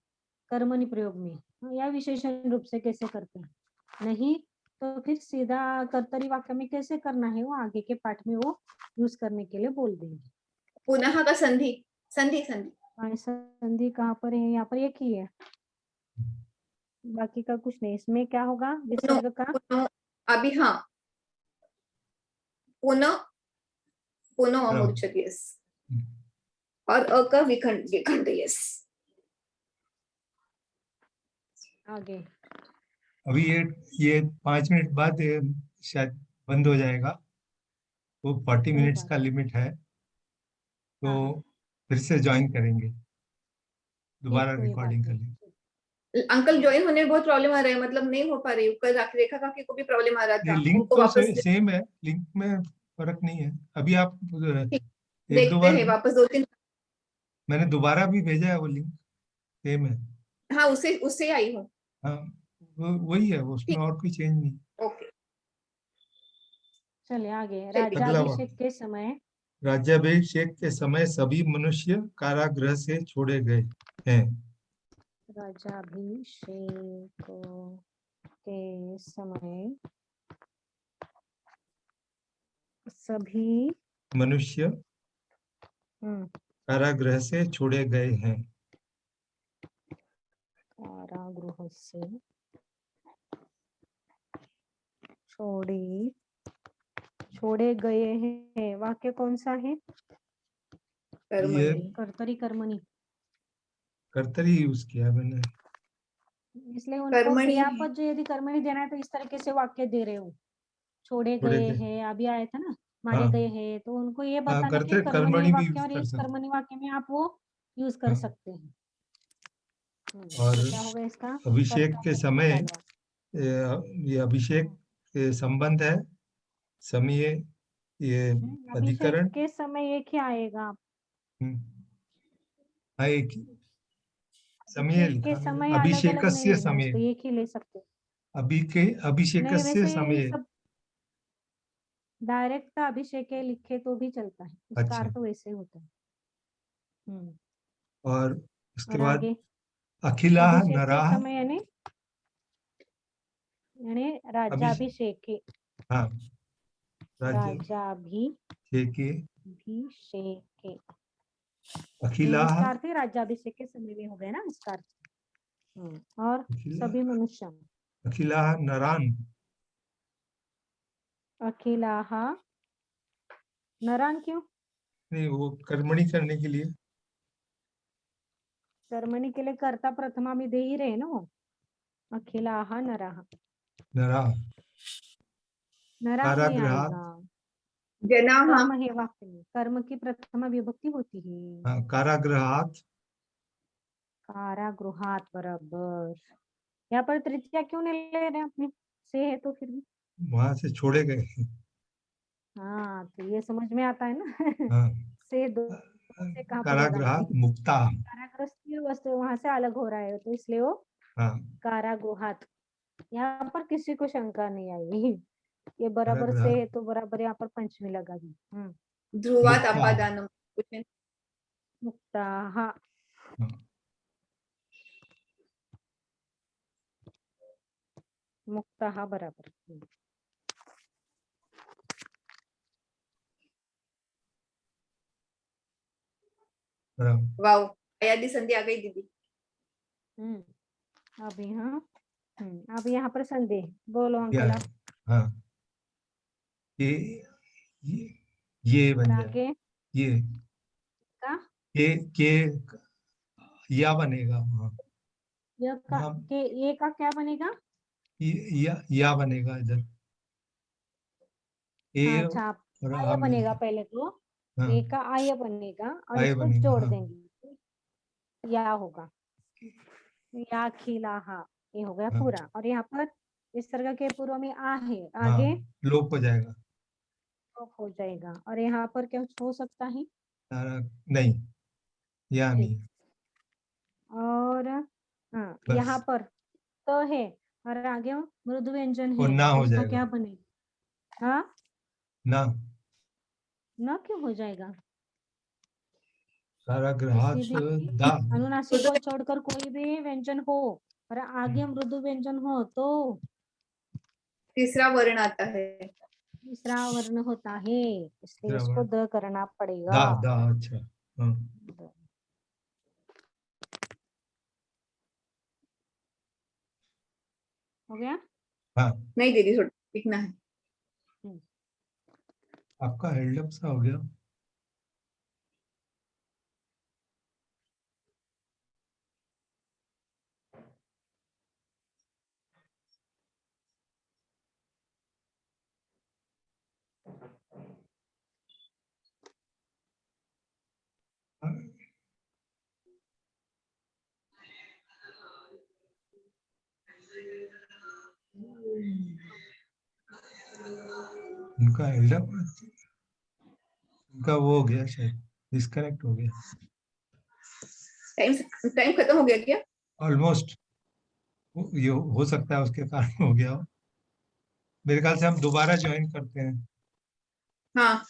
Speaker 1: कर्मणि प्रयोग में, या विशेषण रूप से कैसे करते हैं, नहीं तो फिर सीधा कर्तरी वाक्य में कैसे करना है वो आगे के पाठ में वो यूज करने के लिए बोल देंगे।
Speaker 3: पुनः का संधि, संधि संधि
Speaker 1: और संधि कहाँ पर है? यहाँ पर एक ही है, बाकी का कुछ नहीं। इसमें क्या होगा
Speaker 3: पुनः,
Speaker 1: विसर्ग का?
Speaker 3: पुनः, अभी हाँ, पुनः, पुनः
Speaker 2: हाँ,
Speaker 3: अमूर्छित, यस, और अ का विखंड, विखंड, यस।
Speaker 1: आगे
Speaker 2: अभी ये 5 मिनट बाद ये शायद बंद हो जाएगा, वो 40
Speaker 1: कोई
Speaker 2: मिनट्स
Speaker 1: बात
Speaker 2: का
Speaker 1: नहीं।
Speaker 2: लिमिट है, तो
Speaker 1: हाँ,
Speaker 2: फिर से ज्वाइन करेंगे,
Speaker 1: ठीक,
Speaker 2: दोबारा
Speaker 1: कोई बात
Speaker 2: रिकॉर्डिंग कर
Speaker 1: नहीं।
Speaker 2: लेंगे।
Speaker 3: अंकल ज्वाइन होने में बहुत प्रॉब्लम आ रहा है, मतलब नहीं हो पा रही, कल रेखा काकी को भी प्रॉब्लम आ रहा
Speaker 2: ये
Speaker 3: था,
Speaker 2: लिंक
Speaker 3: उनको
Speaker 2: तो
Speaker 3: वापस
Speaker 2: सेम है, लिंक में फर्क नहीं है। अभी आप एक दो
Speaker 3: देखते
Speaker 2: बार
Speaker 3: हैं, वापस 2-3,
Speaker 2: मैंने दोबारा भी भेजा है, वो लिंक सेम है।
Speaker 3: हाँ उससे उससे आई हूँ।
Speaker 2: हाँ, वही है, उसमें
Speaker 3: ठीक,
Speaker 2: और कोई चेंज नहीं।
Speaker 3: ओके,
Speaker 1: चलिए आगे,
Speaker 3: चलिए।
Speaker 2: अगला
Speaker 1: राज्याभिषेक
Speaker 2: वाक्य,
Speaker 1: के समय,
Speaker 2: राज्याभिषेक के समय सभी मनुष्य कारागृह से छोड़े गए हैं।
Speaker 1: राज्याभिषेक के समय सभी
Speaker 2: मनुष्य
Speaker 1: हम्म,
Speaker 2: कारागृह से छोड़े गए हैं।
Speaker 1: कारागृह से छोड़े छोड़े गए हैं, वाक्य कौन सा है?
Speaker 2: ये
Speaker 3: कर्मणि,
Speaker 1: कर्तरी कर्मणि,
Speaker 2: कर्तरी यूज किया मैंने।
Speaker 1: इसलिए उनको
Speaker 3: कर्मणि,
Speaker 1: क्रियापद जो यदि कर्मणि देना है तो इस तरीके से वाक्य दे रहे हो, छोड़े
Speaker 2: छोड़े
Speaker 1: गए
Speaker 2: गए,
Speaker 1: हैं, अभी आया था ना, मारे
Speaker 2: हाँ
Speaker 1: गए हैं, तो उनको ये
Speaker 2: हाँ,
Speaker 1: बताना कि
Speaker 2: कर्तरी
Speaker 1: कर्मणि
Speaker 2: कर्मणि भी
Speaker 1: वाक्य,
Speaker 2: यूज
Speaker 1: और
Speaker 2: कर
Speaker 1: इस
Speaker 2: सकते
Speaker 1: कर्मणि वाक्य में आप वो यूज कर
Speaker 2: हैं। हाँ,
Speaker 1: सकते हैं।
Speaker 2: और
Speaker 1: तो क्या होगा इसका?
Speaker 2: अभिषेक
Speaker 1: कर्ता
Speaker 2: के
Speaker 1: पद
Speaker 2: समय,
Speaker 1: निकालो।
Speaker 2: ये अभिषेक के संबंध है, समय, ये
Speaker 1: अभिषेक
Speaker 2: अधिकरण।
Speaker 1: के समय एक ही आएगा,
Speaker 2: हम्म, हाँ, एक ही समय
Speaker 1: अभिषेक के
Speaker 2: लिखा मैंने,
Speaker 1: समय अलग अलग नहीं
Speaker 2: अभिषेकस्य
Speaker 1: लेना
Speaker 2: समय,
Speaker 1: उसको, एक ही ले सकते हो। नहीं,
Speaker 2: अभिषेकस्य
Speaker 1: वैसे ये
Speaker 2: समय।
Speaker 1: सब डायरेक्ट अभिषेक लिखे तो भी चलता है, उसका
Speaker 2: अच्छा,
Speaker 1: अर्थ वैसे होता है। हम्म,
Speaker 2: और उसके
Speaker 1: और
Speaker 2: बाद
Speaker 1: आगे
Speaker 2: अखिला
Speaker 1: अभिषेक के
Speaker 2: नराः,
Speaker 1: समय यानी
Speaker 2: अभिषेक,
Speaker 1: राज्याभिषेक के,
Speaker 2: हाँ, राज्य
Speaker 1: राज्याभिषेक
Speaker 2: के
Speaker 1: के,
Speaker 2: अखिलाः,
Speaker 1: इसका अर्थ ही राज्याभिषेक के समय में हो गया ना इसका अर्थ। और
Speaker 2: अखिला
Speaker 1: सभी मनुष्य,
Speaker 2: अखिलाः नरान्,
Speaker 1: अखिलाः नरान, क्यों?
Speaker 2: नहीं, वो कर्मणि करने के लिए।
Speaker 1: कर्मणि के लिए कर्ता प्रथमा में दे ही रहे ना वो, अखिलाः नराः,
Speaker 2: नराः
Speaker 1: नराह नहीं
Speaker 2: कारागृहात्,
Speaker 1: आएगा,
Speaker 3: जना, हाँ
Speaker 1: कर्म है वाक्य में, कर्म की प्रथमा विभक्ति होती है।
Speaker 2: हाँ, कारागृहात,
Speaker 1: कारागृहात, बराबर। यहाँ पर तृतीया क्यों नहीं ले रहे अपने, से है तो फिर भी।
Speaker 2: वहां से छोड़े गए।
Speaker 1: हाँ तो ये समझ में आता है ना।
Speaker 2: हाँ,
Speaker 1: से दो से कहाँ पर ज्यादा
Speaker 2: कारागृहात मुक्ता।
Speaker 1: कारागृह स्थिर वस्तु वहां से अलग हो रहा है, तो इसलिए वो
Speaker 2: हाँ,
Speaker 1: कारागृहात। यहाँ पर किसी को शंका नहीं आई। ये बराबर से
Speaker 2: कारागृहात
Speaker 1: है तो बराबर यहाँ पर पंचमी लगा दी।
Speaker 3: ध्रुवात
Speaker 2: मुक्ता।
Speaker 3: अपादानम, कुछ है।
Speaker 1: मुक्ता, हाँ
Speaker 2: हाँ,
Speaker 1: मुक्ता, हाँ बराबर।
Speaker 2: बराबर।
Speaker 3: वाओ, अयादि संधि आ गई दीदी।
Speaker 1: अभी हाँ, अब यहाँ पर संदेह, बोलो
Speaker 2: क्या
Speaker 1: अंकल
Speaker 2: है?
Speaker 1: आप।
Speaker 2: हाँ, ये ये ये
Speaker 1: और
Speaker 2: बन जाए,
Speaker 1: आगे
Speaker 2: ये
Speaker 1: का
Speaker 2: के या बनेगा। हाँ,
Speaker 1: यह का
Speaker 2: यहाँ
Speaker 1: के ये का क्या बनेगा।
Speaker 2: या बनेगा इधर, ए
Speaker 1: हाँ अच्छा,
Speaker 2: और आ
Speaker 1: आय बनेगा
Speaker 2: मिलकर।
Speaker 1: पहले तो,
Speaker 2: हाँ,
Speaker 1: ए का आय बनेगा और
Speaker 2: आए
Speaker 1: इसको
Speaker 2: बनेगा।
Speaker 1: जोड़
Speaker 2: हाँ,
Speaker 1: देंगे, या होगा, या खिला, हाँ ये हो गया
Speaker 2: हाँ,
Speaker 1: पूरा। और यहाँ पर विसर्ग के पूर्व में आ है,
Speaker 2: हाँ,
Speaker 1: आगे
Speaker 2: लोप हो जाएगा।
Speaker 1: लोप हो जाएगा। और यहाँ पर क्या हो सकता है,
Speaker 2: सारा नहीं, या
Speaker 1: ठीक।
Speaker 2: नहीं,
Speaker 1: और हाँ यहाँ
Speaker 2: बस।
Speaker 1: पर तो है, और आगे मृदु व्यंजन
Speaker 2: और
Speaker 1: है,
Speaker 2: ना
Speaker 1: तो
Speaker 2: हो
Speaker 1: इसका
Speaker 2: जाएगा,
Speaker 1: क्या बनेगा। हाँ,
Speaker 2: ना।
Speaker 1: न क्यों हो जाएगा,
Speaker 2: कारागृहात
Speaker 1: किसी भी
Speaker 2: दा।
Speaker 1: अनुनासिक को छोड़कर कोई भी व्यंजन हो और आगे मृदु व्यंजन हो तो
Speaker 3: तीसरा वर्ण आता है।
Speaker 1: तीसरा वर्ण होता है, इसलिए इसको
Speaker 2: श्रवण,
Speaker 1: द करना पड़ेगा।
Speaker 2: दा अच्छा। हाँ,
Speaker 1: हो गया।
Speaker 2: हाँ,
Speaker 3: नहीं दीदी, थोड़ा लिखना है।
Speaker 2: आपका हेल्डअप सा हो गया। हाँ, उनका हेल्डअप, उनका वो हो गया शायद, डिस्कनेक्ट हो गया
Speaker 3: टाइम टाइम खत्म हो गया क्या?
Speaker 2: ऑलमोस्ट। ये हो सकता है उसके कारण हो गया हो। मेरे ख्याल से हम दोबारा ज्वाइन करते हैं।
Speaker 3: हाँ